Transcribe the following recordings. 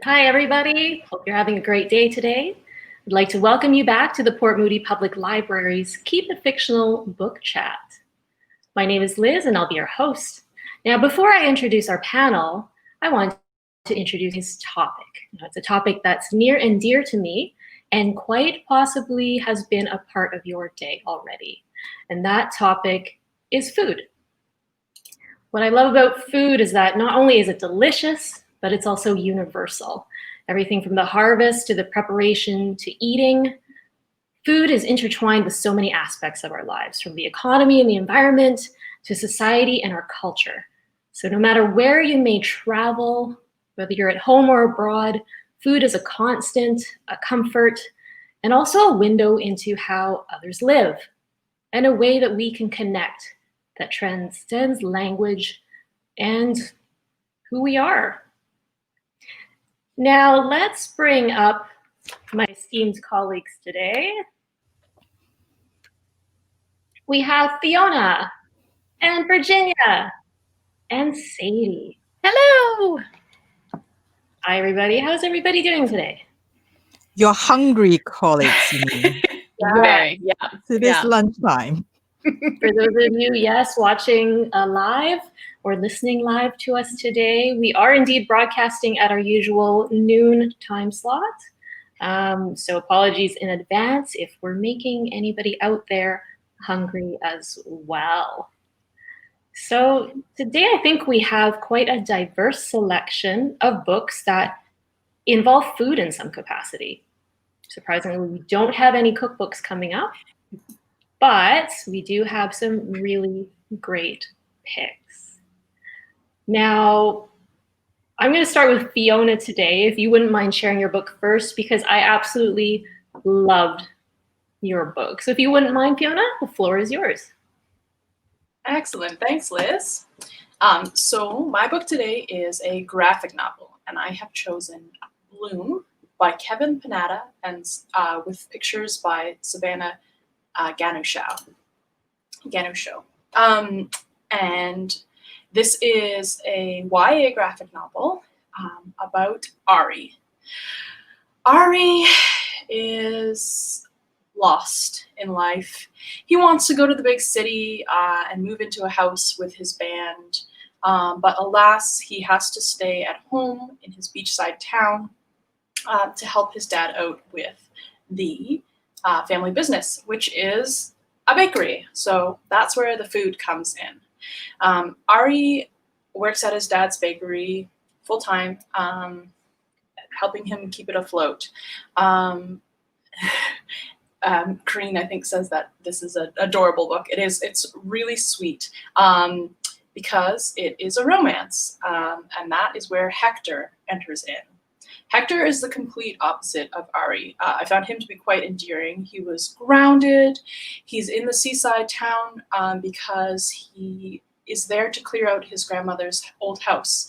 Hi, everybody. Hope you're having a great day today. I'd like to welcome you back to the Port Moody Public Library's Keep It Fictional book chat. My name is Liz, and I'll be your host. Now, before I introduce our panel, I want to introduce this topic. It's a topic that's near and dear to me, and quite possibly has been a part of your day already. And that topic is food. What I love about food is that not only is it delicious, but it's also universal. Everything from the harvest to the preparation to eating, food is intertwined with so many aspects of our lives, from the economy and the environment to society and our culture. So no matter where you may travel, whether you're at home or abroad, food is a constant, a comfort, and also a window into how others live, and a way that we can connect that transcends language and who we are. Now, let's bring up my esteemed colleagues today. We have Fiona and Virginia and Sadie. Hello. Hi, everybody. How's everybody doing today? Your hungry colleagues, you mean? Very, yeah. It is lunchtime. For those of you, yes, watching live or listening live to us today, we are indeed broadcasting at our usual noon time slot. So apologies in advance if we're making anybody out there hungry as well. So today I think we have quite a diverse selection of books that involve food in some capacity. Surprisingly, we don't have any cookbooks coming up, but we do have some really great picks. Now, I'm going to start with Fiona today, if you wouldn't mind sharing your book first, because I absolutely loved your book. So if you wouldn't mind, Fiona, the floor is yours. Excellent. Thanks, Liz. So my book today is a graphic novel, and I have chosen Bloom by Kevin Panetta and with pictures by Savannah Ganushow. And this is a YA graphic novel about Ari. Ari is lost in life. He wants to go to the big city and move into a house with his band, but alas, he has to stay at home in his beachside town to help his dad out with the family business, which is a bakery. So that's where the food comes in. Ari works at his dad's bakery full-time, helping him keep it afloat. Karine, I think, says that this is an adorable book. It is. It's really sweet because it is a romance, and that is where Hector enters in. Hector is the complete opposite of Ari. I found him to be quite endearing. He was grounded. He's in the seaside town because he is there to clear out his grandmother's old house,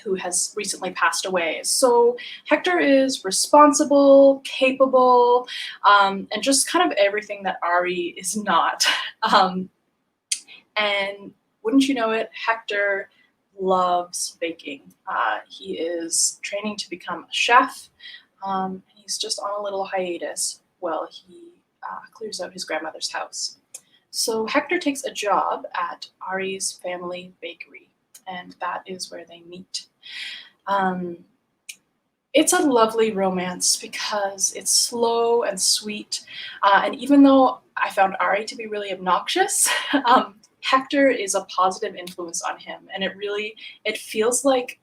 who has recently passed away. So Hector is responsible, capable, and just kind of everything that Ari is not. And wouldn't you know it, Hector loves baking. He is training to become a chef. He's just on a little hiatus while he clears out his grandmother's house. So Hector takes a job at Ari's family bakery, and that is where they meet. It's a lovely romance because it's slow and sweet, and even though I found Ari to be really obnoxious, Hector is a positive influence on him, and it feels like,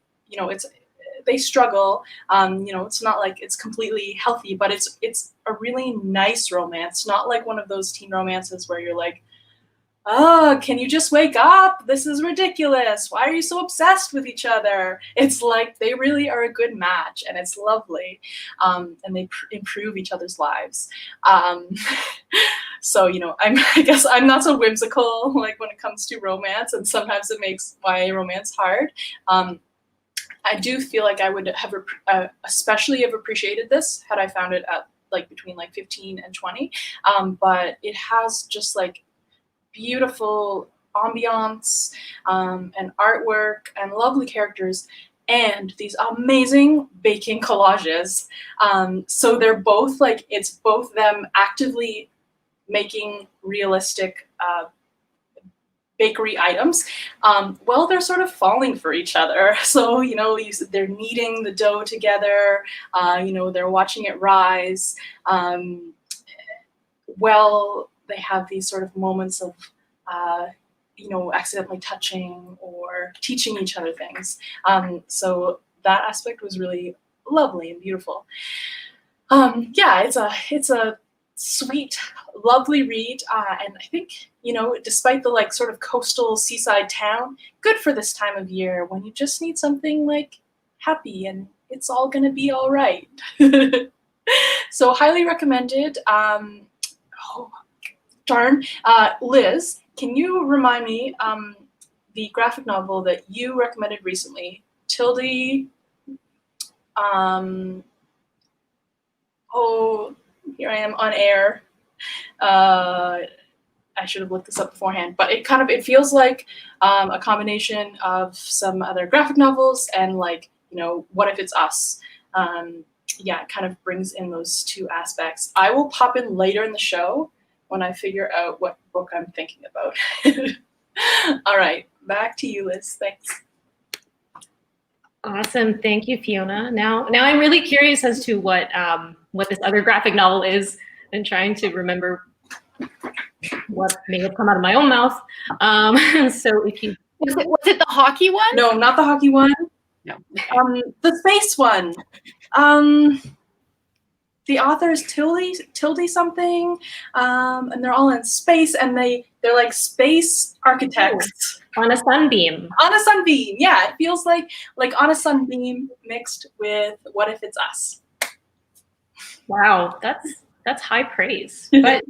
they struggle. It's not like it's completely healthy, but it's a really nice romance, not like one of those teen romances where you're like, oh, can you just wake up? This is ridiculous. Why are you so obsessed with each other? It's like they really are a good match, and it's lovely, and they improve each other's lives. So, I guess I'm not so whimsical like when it comes to romance, and sometimes it makes YA romance hard. I do feel like I would have especially have appreciated this had I found it at between 15 and 20. But it has just beautiful ambiance and artwork and lovely characters, and these amazing baking collages. So they're both like, it's both them actively making realistic bakery items, well, they're sort of falling for each other. So, they're kneading the dough together, they're watching it rise. Well, they have these sort of moments of, accidentally touching or teaching each other things. So that aspect was really lovely and beautiful. It's a sweet, lovely read, and I think, despite the like sort of coastal seaside town, good for this time of year when you just need something like happy and it's all gonna be all right. So highly recommended. Oh darn, Liz, can you remind me the graphic novel that you recommended recently, Tildy? Oh, here I am on air. I should have looked this up beforehand, but it feels like a combination of some other graphic novels and like, What If It's Us? It kind of brings in those two aspects. I will pop in later in the show when I figure out what book I'm thinking about. All right, back to you, Liz. Thanks. Awesome, thank you, Fiona. Now I'm really curious as to what this other graphic novel is, and trying to remember what may have come out of my own mouth. So if you was it the hockey one? No, not the hockey one. No. The space one. The author is Tildy something, and they're all in space, and they're like space architects. On a sunbeam. On a sunbeam, yeah. It feels like On a Sunbeam mixed with What If It's Us. Wow, that's high praise. But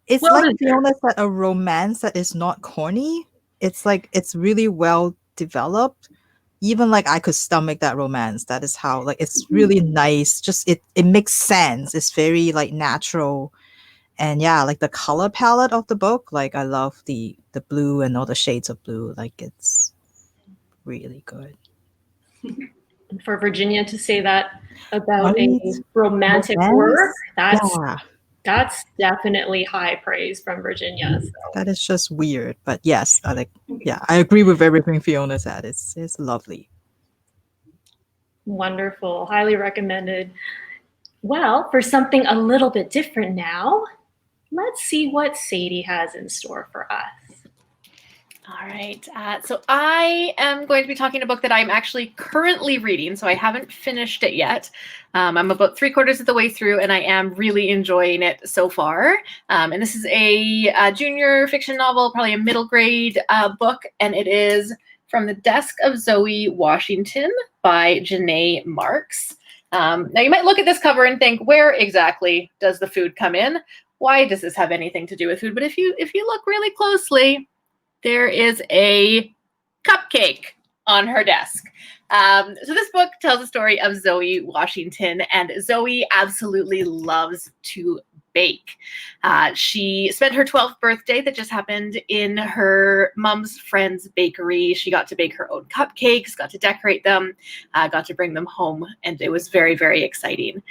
It's well like Fiona said, a romance that is not corny. It's like it's really well developed. Even like I could stomach that romance. That is how like it's really nice. Just it makes sense. It's very like natural. And yeah, like the color palette of the book, like I love the blue and all the shades of blue. Like it's really good. And for Virginia to say that about Right? a romantic Romance? work, Yeah, that's definitely high praise from Virginia. So. that is just weird. But yes, I agree with everything Fiona said. It's lovely. Wonderful, highly recommended. Well, for something a little bit different now, let's see what Sadie has in store for us. All right. So I am going to be talking a book that I'm actually currently reading. So I haven't finished it yet. I'm about 3/4 of the way through, and I am really enjoying it so far. And this is a junior fiction novel, probably a middle grade book, and it is from the Desk of Zoe Washington by Janae Marks. Now you might look at this cover and think, where exactly does the food come in? Why does this have anything to do with food? But if you look really closely, there is a cupcake on her desk. So this book tells the story of Zoe Washington, and Zoe absolutely loves to bake. She spent her 12th birthday that just happened in her mom's friend's bakery. She got to bake her own cupcakes, got to decorate them, got to bring them home, and it was very, very exciting.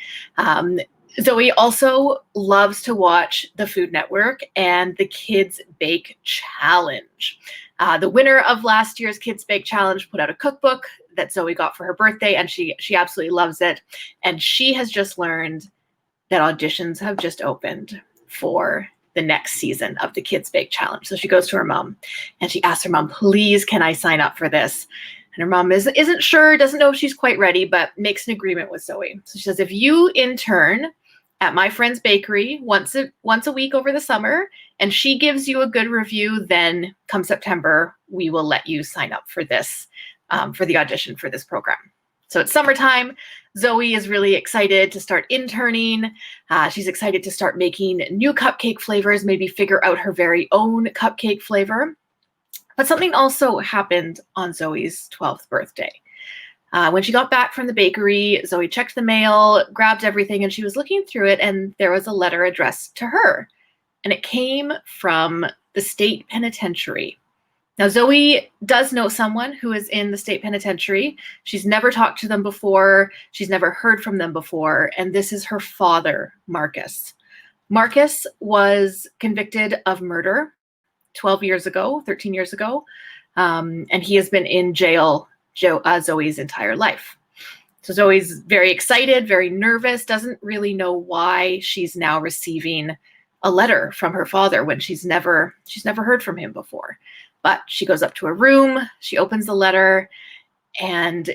Zoe also loves to watch the Food Network and the Kids Bake Challenge. The winner of last year's Kids Bake Challenge put out a cookbook that Zoe got for her birthday, and she absolutely loves it. And she has just learned that auditions have just opened for the next season of the Kids Bake Challenge. So she goes to her mom and she asks her mom, please, can I sign up for this? And her mom isn't sure, doesn't know if she's quite ready, but makes an agreement with Zoe. So she says, if you intern at my friend's bakery once a week over the summer, and she gives you a good review, then come September, we will let you sign up for this, for the audition for this program. So it's summertime. Zoe is really excited to start interning. She's excited to start making new cupcake flavors, maybe figure out her very own cupcake flavor. But something also happened on Zoe's 12th birthday. When she got back from the bakery, Zoe checked the mail, grabbed everything, and she was looking through it, and there was a letter addressed to her. And it came from the state penitentiary. Now, Zoe does know someone who is in the state penitentiary. She's never talked to them before. She's never heard from them before. And this is her father, Marcus. Marcus was convicted of murder 12 years ago, 13 years ago. And he has been in jail Zoe's entire life. So Zoe's very excited, very nervous, doesn't really know why she's now receiving a letter from her father when she's never heard from him before. But she goes up to her room, she opens the letter, and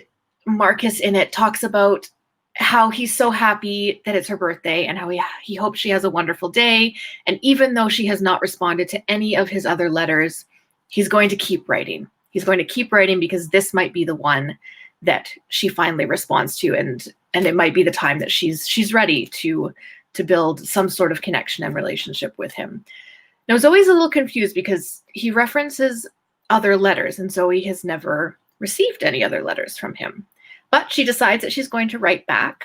Marcus in it talks about how he's so happy that it's her birthday and how he hopes she has a wonderful day. And even though she has not responded to any of his other letters, he's going to keep writing. He's going to keep writing because this might be the one that she finally responds to, and it might be the time that she's ready to build some sort of connection and relationship with him. Now, Zoe's a little confused because he references other letters, and Zoe has never received any other letters from him. But she decides that she's going to write back.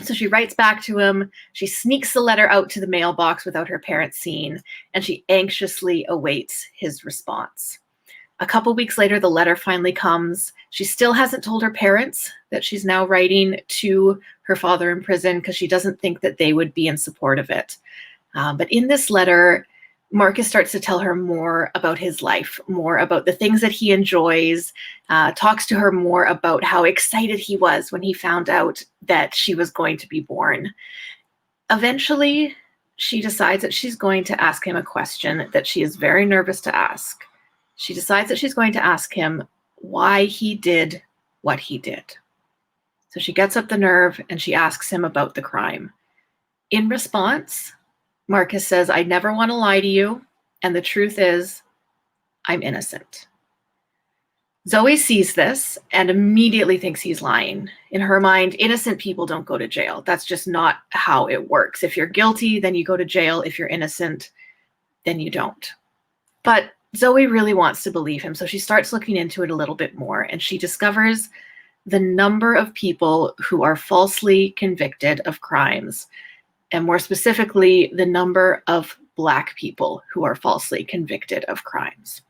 So she writes back to him. She sneaks the letter out to the mailbox without her parents seeing, and she anxiously awaits his response. A couple weeks later, the letter finally comes. She still hasn't told her parents that she's now writing to her father in prison because she doesn't think that they would be in support of it. But in this letter, Marcus starts to tell her more about his life, more about the things that he enjoys, talks to her more about how excited he was when he found out that she was going to be born. Eventually, she decides that she's going to ask him a question that she is very nervous to ask. She decides that she's going to ask him why he did what he did. So she gets up the nerve and she asks him about the crime. In response, Marcus says, "I never want to lie to you, and the truth is, I'm innocent." Zoe sees this and immediately thinks he's lying. In her mind, innocent people don't go to jail. That's just not how it works. If you're guilty, then you go to jail. If you're innocent, then you don't. But Zoe really wants to believe him, so she starts looking into it a little bit more, and she discovers the number of people who are falsely convicted of crimes, and more specifically, the number of Black people who are falsely convicted of crimes.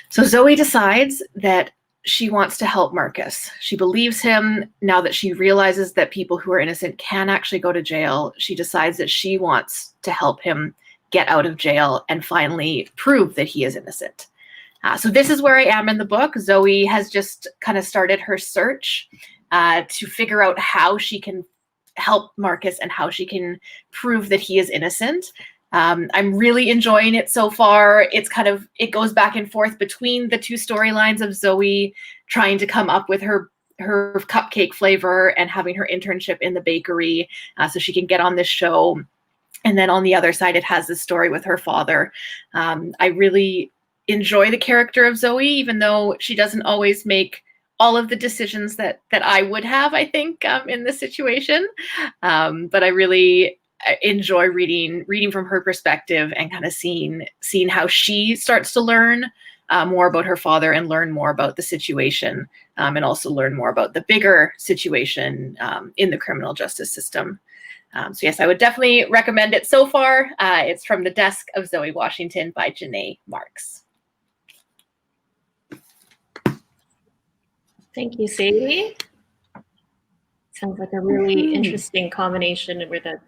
So Zoe decides that she wants to help Marcus. She believes him now that she realizes that people who are innocent can actually go to jail. She decides that she wants to help him get out of jail and finally prove that he is innocent. So this is where I am in the book. Zoe has just kind of started her search to figure out how she can help Marcus and how she can prove that he is innocent. I'm really enjoying it so far. It goes back and forth between the two storylines of Zoe trying to come up with her cupcake flavor and having her internship in the bakery so she can get on this show. And then on the other side, it has this story with her father. I really enjoy the character of Zoe, even though she doesn't always make all of the decisions that I would have, I think, in this situation. But I really enjoy reading from her perspective and kind of seeing how she starts to learn more about her father and learn more about the situation, and also learn more about the bigger situation in the criminal justice system. So yes, I would definitely recommend it so far. It's from the Desk of Zoe Washington by Janae Marks. Thank you, Sadie. Sounds like a really interesting combination where the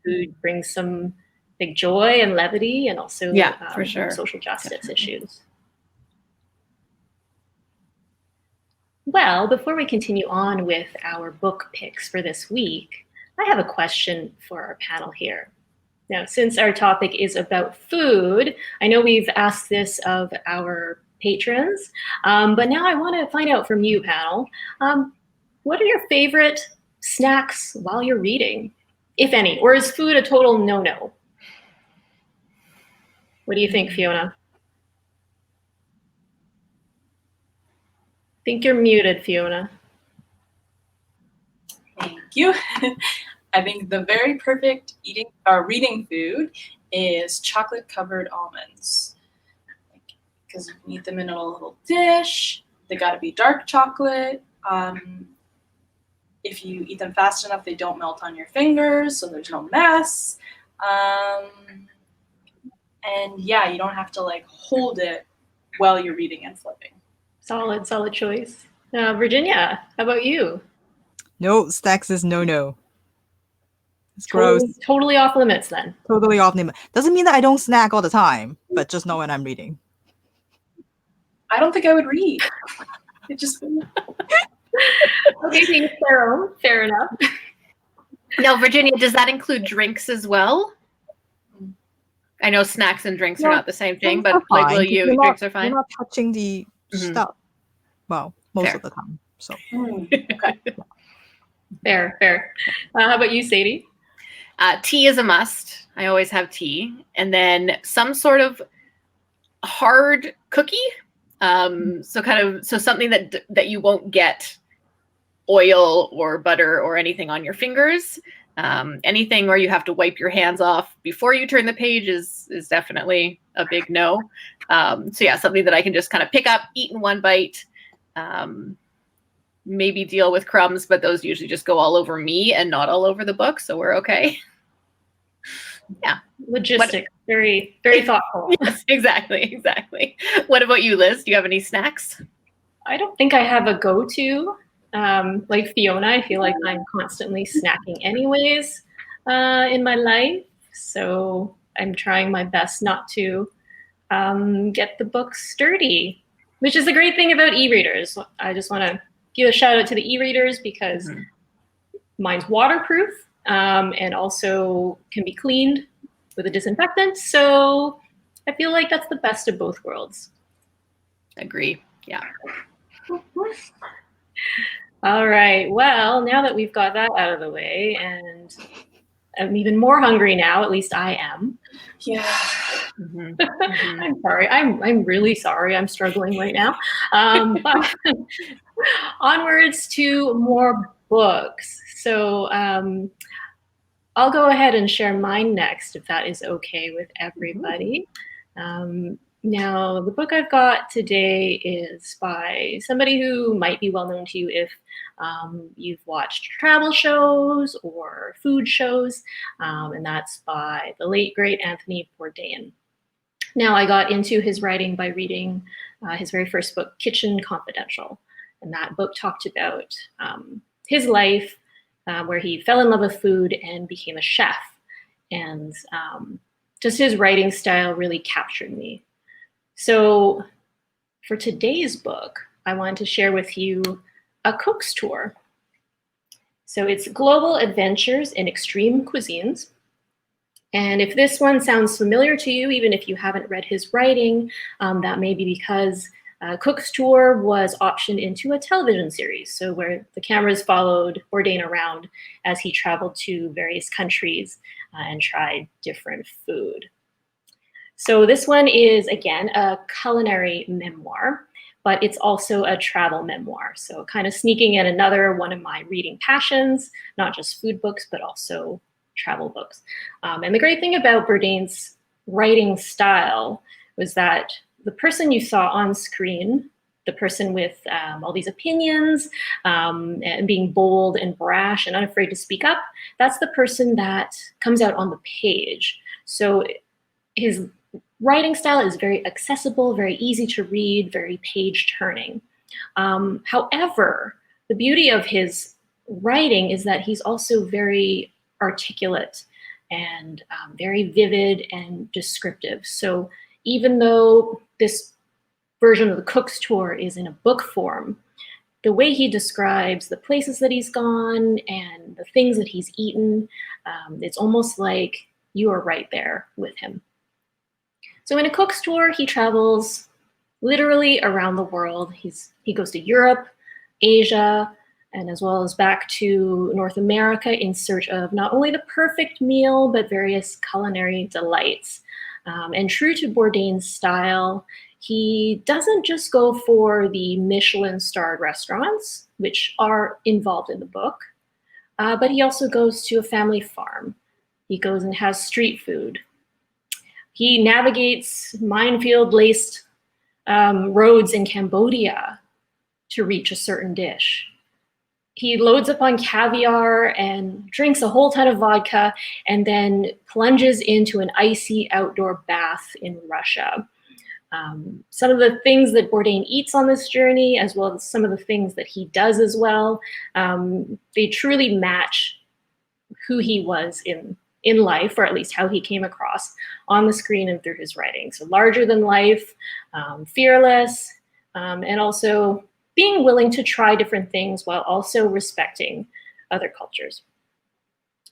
food brings some big joy and levity and also for sure. social justice issues. Well, before we continue on with our book picks for this week, I have a question for our panel here. Now, since our topic is about food, I know we've asked this of our patrons, but now I want to find out from you, panel. What are your favorite snacks while you're reading, if any? Or is food a total no-no? What do you think, Fiona? I think you're muted, Fiona. Thank you. I think the very perfect reading food is chocolate-covered almonds. Because you eat them in a little dish. They got to be dark chocolate. If you eat them fast enough, they don't melt on your fingers, so there's no mess. And yeah, you don't have to like hold it while you're reading and flipping. Solid choice. Virginia, how about you? No, snacks is no. It's gross. Totally off limits then. Totally off limit. Doesn't mean that I don't snack all the time, but just not when I'm reading. I don't think I would read. It just Okay, being fair enough. Now, Virginia, does that include drinks as well? I know snacks and drinks are not the same thing, but like, will you? Drinks are fine. You're not touching the stuff. Well, most of the time. So. okay. Fair. How about you, Sadie? Tea is a must. I always have tea, and then some sort of hard cookie. So something that you won't get oil or butter or anything on your fingers. Anything where you have to wipe your hands off before you turn the page is definitely a big no. So yeah, something that I can just kind of pick up, eat in one bite. Maybe deal with crumbs, but those usually just go all over me and not all over the book, so we're okay. Yeah. Logistics, very, very thoughtful. Yes, exactly. What about you, Liz? Do you have any snacks? I don't think I have a go-to. Like Fiona, I feel like I'm constantly snacking anyways in my life. So I'm trying my best not to get the book sturdy, which is the great thing about e-readers. I just want to give a shout out to the e-readers because mine's waterproof and also can be cleaned with a disinfectant. So I feel like that's the best of both worlds. Agree. Yeah. All right. Well, now that we've got that out of the way, and I'm even more hungry now, at least I am. Yeah. I'm sorry. I'm really sorry. I'm struggling right now. But onwards to more books. So I'll go ahead and share mine next, if that is okay with everybody. Now, the book I've got today is by somebody who might be well known to you if you've watched travel shows or food shows, and that's by the late, great Anthony Bourdain. Now, I got into his writing by reading his very first book, Kitchen Confidential, and that book talked about his life, where he fell in love with food and became a chef, and just his writing style really captured me. So for today's book, I wanted to share with you a cook's tour. So it's Global Adventures in Extreme Cuisines. And if this one sounds familiar to you, even if you haven't read his writing, that may be because Cook's Tour was optioned into a television series, so where the cameras followed Bourdain around as he traveled to various countries and tried different food. So this one is, again, a culinary memoir, but it's also a travel memoir. So kind of sneaking in another one of my reading passions, not just food books, but also travel books. And the great thing about Bourdain's writing style was that the person you saw on screen, the person with all these opinions and being bold and brash and unafraid to speak up, that's the person that comes out on the page. So his writing style is very accessible, very easy to read, very page turning. However, the beauty of his writing is that he's also very articulate and very vivid and descriptive. So even though this version of the Cook's Tour is in a book form, the way he describes the places that he's gone and the things that he's eaten, it's almost like you are right there with him. So in a Cook's Tour, he travels literally around the world. He goes to Europe, Asia, and as well as back to North America in search of not only the perfect meal, but various culinary delights. And true to Bourdain's style, he doesn't just go for the Michelin-starred restaurants, which are involved in the book, but he also goes to a family farm. He goes and has street food. He navigates minefield-laced roads in Cambodia to reach a certain dish. He loads up on caviar and drinks a whole ton of vodka and then plunges into an icy outdoor bath in Russia. some of the things that Bourdain eats on this journey, as well as some of the things that he does as well, they truly match who he was in life, or at least how he came across on the screen and through his writing. So larger than life, fearless, and also being willing to try different things while also respecting other cultures.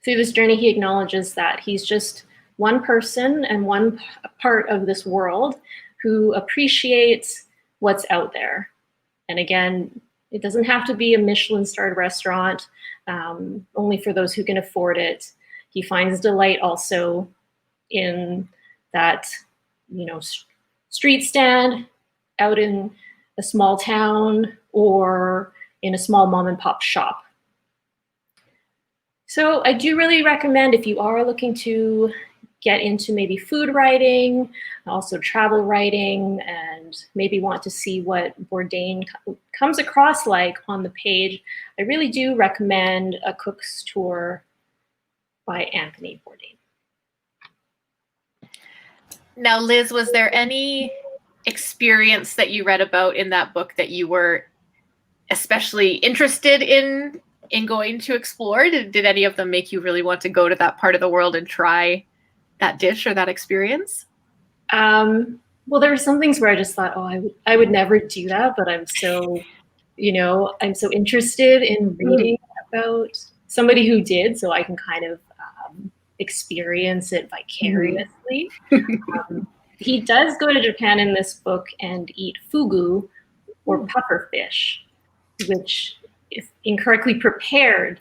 Through this journey, he acknowledges that he's just one person and one part of this world who appreciates what's out there. And again, it doesn't have to be a Michelin-starred restaurant, only for those who can afford it. He finds delight also in that, street stand out in a small town or in a small mom and pop shop. So I do really recommend, if you are looking to get into maybe food writing, also travel writing, and maybe want to see what Bourdain comes across like on the page, I really do recommend A Cook's Tour by Anthony Bourdain. Now, Liz, was there any experience that you read about in that book that you were especially interested in going to explore? Did any of them make you really want to go to that part of the world and try that dish or that experience? Well, there were some things where I just thought, I would never do that, but I'm so, I'm so interested in reading about somebody who did, so I can kind of experience it vicariously. He does go to Japan in this book and eat fugu, or puffer fish, which, if incorrectly prepared,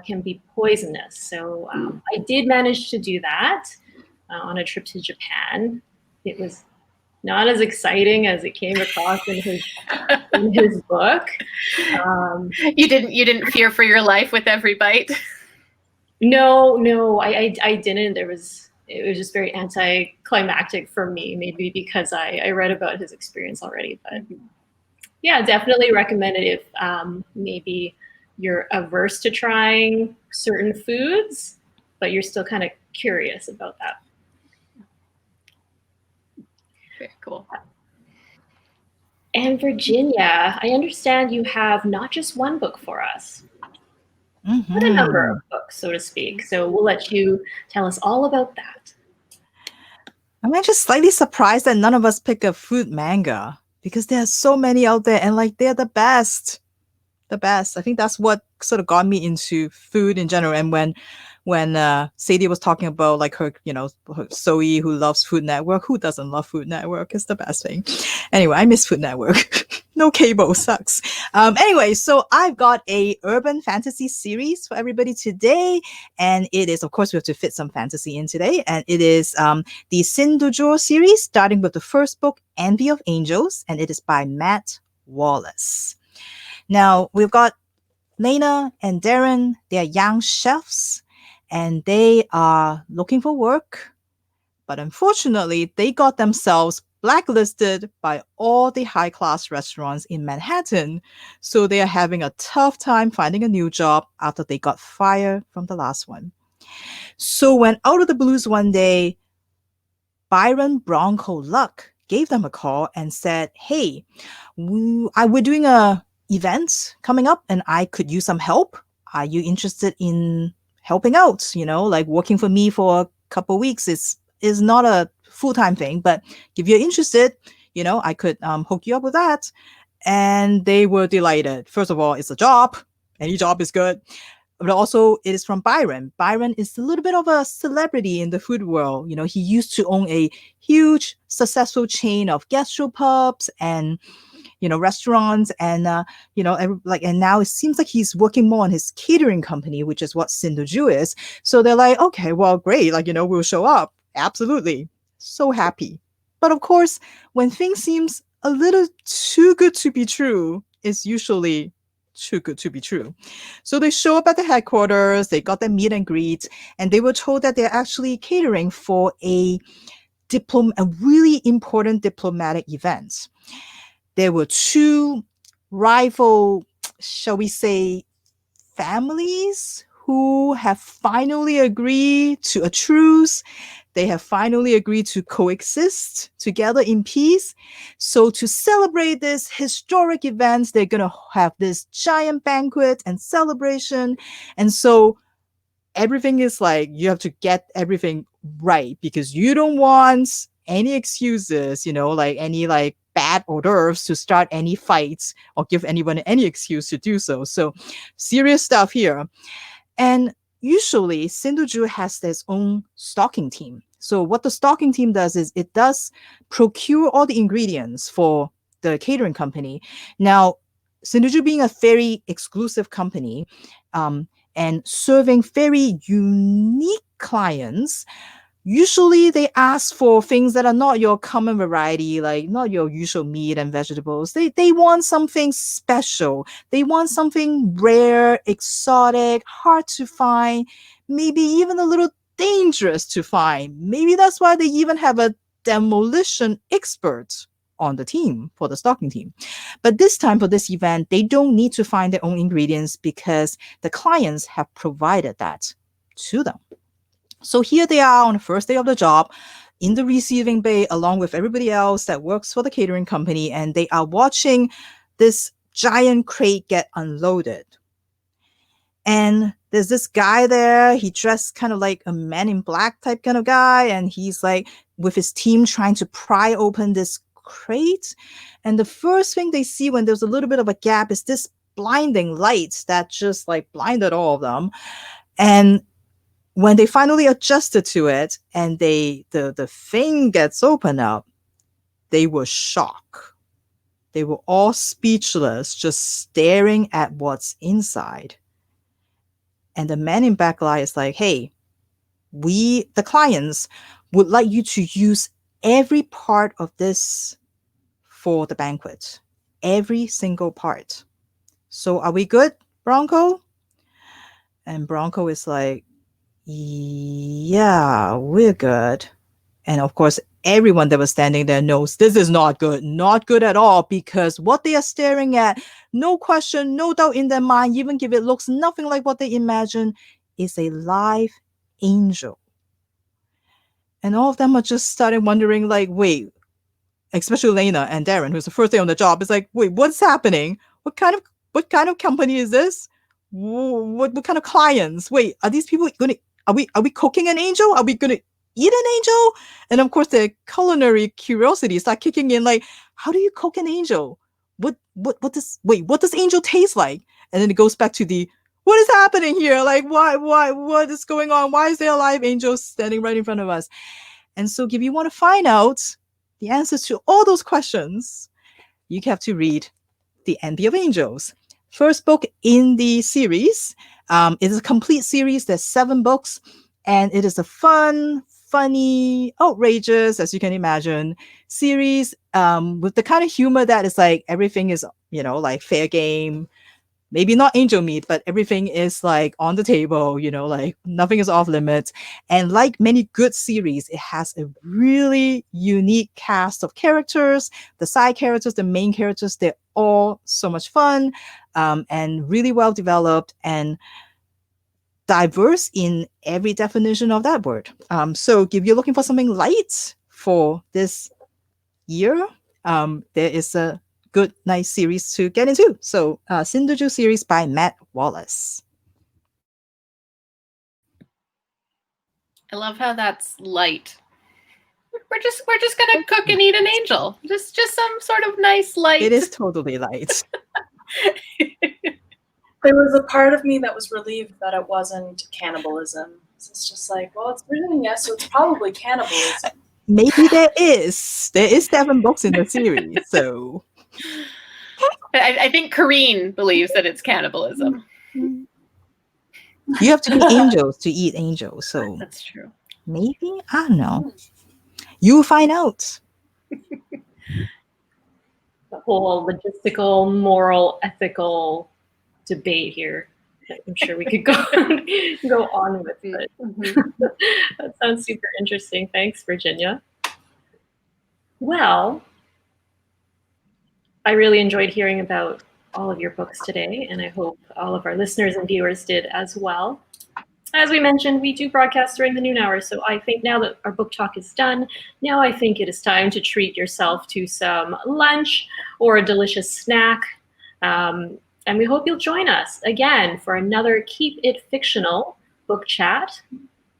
can be poisonous. So I did manage to do that on a trip to Japan. It was not as exciting as it came across in his book. You didn't fear for your life with every bite? No, I didn't. It was just very anticlimactic for me, maybe because I read about his experience already. But yeah, definitely recommend it if maybe you're averse to trying certain foods, but you're still kind of curious about that. Very cool. And Virginia, I understand you have not just one book for us, but a number of books, so to speak. So we'll let you tell us all about that. I'm actually slightly surprised that none of us pick a food manga, because there are so many out there, and they're the best. The best. I think that's what sort of got me into food in general. And when Sadie was talking about her Zoe, who loves Food Network, who doesn't love Food Network? It's the best thing. Anyway, I miss Food Network. No cable sucks. Anyway, so I've got a urban fantasy series for everybody today, and it is, of course, we have to fit some fantasy in today, and it is the Sin du Jour series, starting with the first book, Envy of Angels, and it is by Matt Wallace. Now, we've got Lena and Darren. They are young chefs, and they are looking for work. But unfortunately, they got themselves blacklisted by all the high-class restaurants in Manhattan. So they are having a tough time finding a new job after they got fired from the last one. So when out of the blues one day, Byron Bronco Luck gave them a call and said, hey, we're doing a event coming up and I could use some help. Are you interested in helping out? Working for me for a couple weeks is not a full-time thing, but if you're interested, I could hook you up with that. And they were delighted. First of all, it's a job. Any job is good. But also it is from Byron. Byron is a little bit of a celebrity in the food world. He used to own a huge successful chain of gastropubs and restaurants, and and now it seems like he's working more on his catering company, which is what Cinderjew is. So they're like, okay, well, great, we'll show up. Absolutely. So happy. But of course, when things seems a little too good to be true, it's usually too good to be true. So they show up at the headquarters, they got their meet and greet, and they were told that they're actually catering for a really important diplomatic event. There were two rival, shall we say, families who have finally agreed to a truce. They have finally agreed to coexist together in peace. So to celebrate this historic event, they're going to have this giant banquet and celebration. And so everything is like, you have to get everything right because you don't want any excuses, like any like bad hors d'oeuvres to start any fights or give anyone any excuse to do so. So serious stuff here. And usually Sin du Jour has its own stocking team. So what the stocking team does is it does procure all the ingredients for the catering company. Now, Cinderjew being a very exclusive company and serving very unique clients, usually they ask for things that are not your common variety, like not your usual meat and vegetables. They want something special. They want something rare, exotic, hard to find, maybe even a little dangerous to find. Maybe that's why they even have a demolition expert on the team, for the stocking team. But this time for this event, they don't need to find their own ingredients because the clients have provided that to them. So here they are on the first day of the job in the receiving bay along with everybody else that works for the catering company, and they are watching this giant crate get unloaded. And there's this guy there, he dressed kind of like a Man in Black type kind of guy, and he's like with his team trying to pry open this crate. And the first thing they see when there's a little bit of a gap is this blinding light that just like blinded all of them. And when they finally adjusted to it and the thing gets opened up, they were shocked. They were all speechless, just staring at what's inside. And the Man in Black guy is like, hey, we, the clients, would like you to use every part of this for the banquet. Every single part. So are we good, Bronco? And Bronco is like, yeah, we're good. And of course, everyone that was standing there knows this is not good at all, because what they are staring at, no question, no doubt in their mind, even if it looks nothing like what they imagine, is a live angel. And all of them are just starting wondering, like, wait, especially Lena and Darren, who's the first day on the job, is like, wait, what's happening? What kind of company is this? What kind of clients? Wait, are these people gonna, are we cooking an angel? Are we gonna eat an angel? And of course, the culinary curiosity start kicking in, like, how do you cook an angel? What does angel taste like? And then it goes back to the, what is happening here? Like, what is going on? Why is there a live angel standing right in front of us? And so if you want to find out the answers to all those questions, you have to read The Envy of Angels. First book in the series. It is a complete series. There's 7 books, and it is a fun, funny, outrageous, as you can imagine, series with the kind of humor that is like everything is, like fair game. Maybe not angel meat, but everything is like on the table, like nothing is off limits. And like many good series, it has a really unique cast of characters. The side characters, the main characters, they're all so much fun and really well developed and diverse in every definition of that word. So if you're looking for something light for this year, there is a good, nice series to get into. So, Cinderjew series by Matt Wallace. I love how that's light. We're just gonna cook and eat an angel. Just some sort of nice light. It is totally light. There was a part of me that was relieved that it wasn't cannibalism. It's just like, well, it's written, yes, so it's probably cannibalism. Maybe there is 7 books in the series, so I think Kareen believes that it's cannibalism. you have to be angels to eat angels. So That's true. Maybe, I don't know. You'll find out. The whole logistical, moral, ethical debate here. I'm sure we could go on with it. That sounds super interesting. Thanks, Virginia. Well, I really enjoyed hearing about all of your books today, and I hope all of our listeners and viewers did as well. As we mentioned, we do broadcast during the noon hour, so I think now that our book talk is done, now I think it is time to treat yourself to some lunch or a delicious snack. And we hope you'll join us again for another Keep It Fictional book chat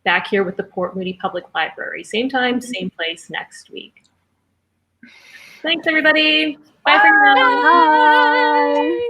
back here with the Port Moody Public Library. Same time, same place next week. Thanks, everybody. Bye for now. Bye.